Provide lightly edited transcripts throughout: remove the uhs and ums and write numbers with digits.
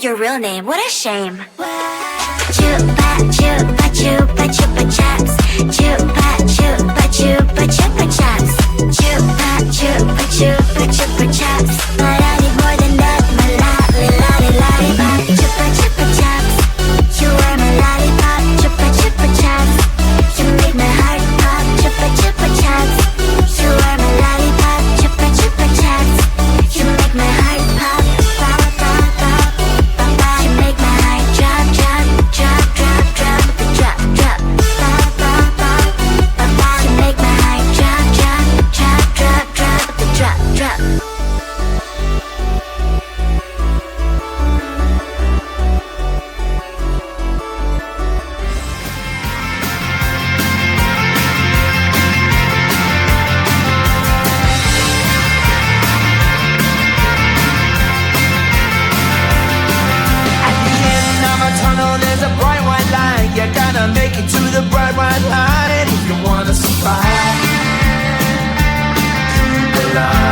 your real name, what a shame. Chupa chupa chupa chupa chaps. Chupa chupa chupa chupa chaps. Chupa chupa chupa chupa chaps. But I need more than that, my lollipop. Chupa chupa chaps. You are my lollipop. Chupa chupa chaps. You make my heart pop. Chupa chupa chaps. You are my lollipop. Chupa chupa chaps. You make my heart pop. Pop pop pop pop pop. You make my heart drop drop drop drop drop drop drop. Pop pop pop pop pop. You make my heart drop drop drop drop drop drop drop. There's a bright white line. You gotta make it to the bright white line if you wanna survive. Keep alive.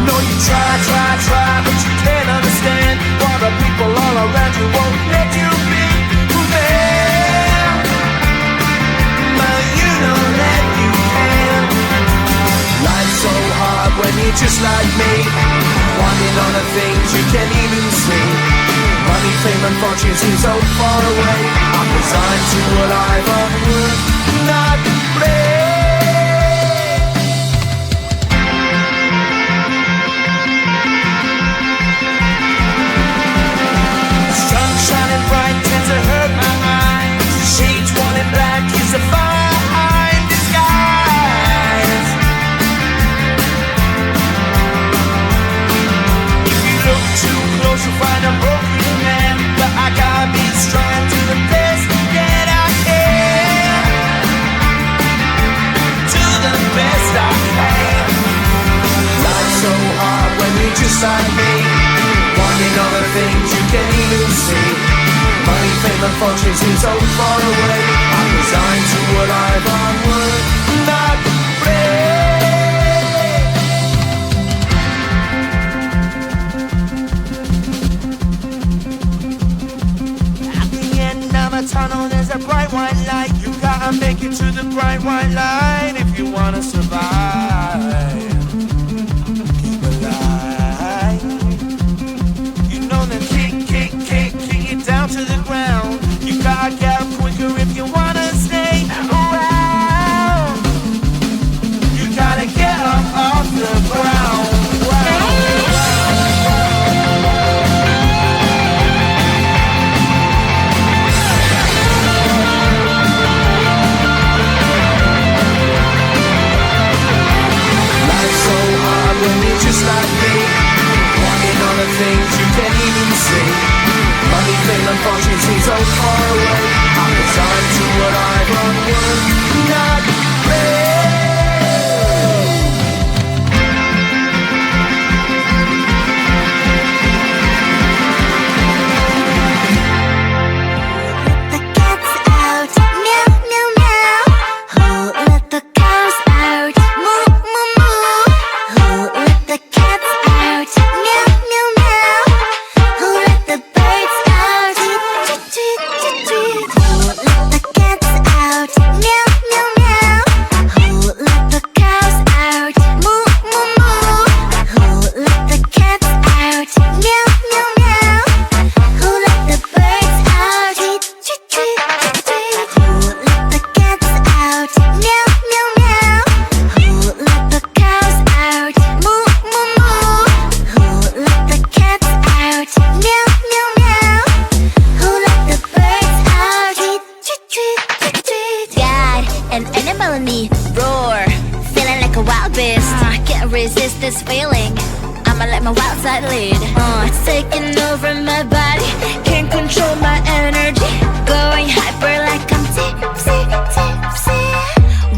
No, you try, but you can't understand why the people all around you won't let you be who they are. But you know that you can. Life's so hard when you're just like me, wanting all the things you can't even see. Money, fame and fortune seem so far away. I'm resigned to a life of work, not play. Sun shining bright tends to hurt my eyes. Shades worn in black is a fine disguise. If you look too close you'll find a broken man, but I gotta be strong to the best that I can. To the best I can. Life's so hard when you're just like me, wanting all the things you can't even see. Money, fame and fortune seem so far away. I'm resigned to a life on work, not play. Tunnel, there's a bright white light. You gotta make it to the bright white light if you wanna survive. Keep alive. You know that kick it down to the ground. You gotta get up quicker if you wanna stay around. You gotta get up off the ground. Just like me, wanting all the things you can't even see. Money, fame and fortune seem so far away. I'm resigned to what I've unworked, not play. Let the cats out, meow meow meow. Who let the cows out, moo moo moo. Who let the cats out, meow meow meow. Who let the birds out, tweet tweet tweet tweet. Who let the cats out, meow meow meow. Who let the cows out, moo moo moo. Who let the cats out, meow meow meow. Who let the birds out, tweet tweet tweet tweet. Who let the cats out, meow meow meow. Who let the cows out, moo moo moo. Who let the cats out, meow meow meow. Who let the birds out, tweet tweet tweet tweet. God, an animal in me, roar, feeling like a wild beast. Can't resist this feeling, I'ma let my wild side lead. It's taking over my body, can't control my energy. Going hyper like I'm tipsy, tipsy.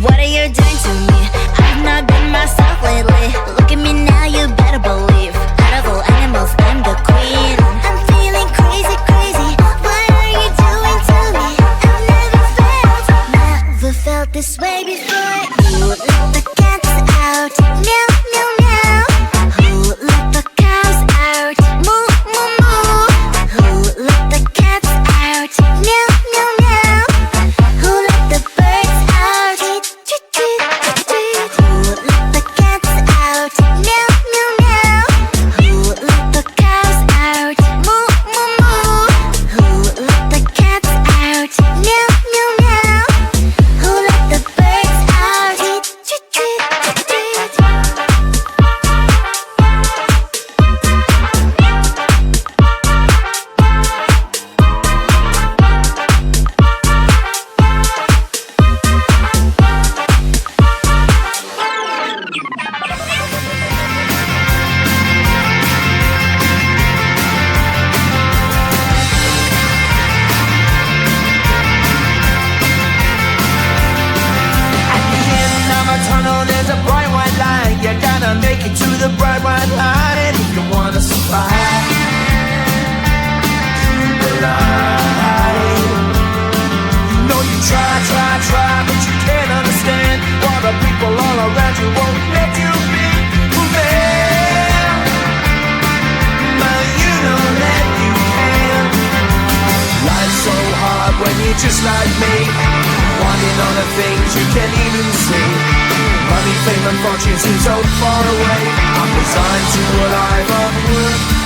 What are you doing to me? I've not been myself lately. Look at me now, you better believe. Out of all animals, I'm the queen. I'm feeling crazy, crazy. What are you doing to me? I've never felt this way before. Who let the cats out, meow meow meow. Who let the cows out, moo just like me, wanting all the things you can't even see. Money, fame and fortune seem so far away. I'm resigned to a life of work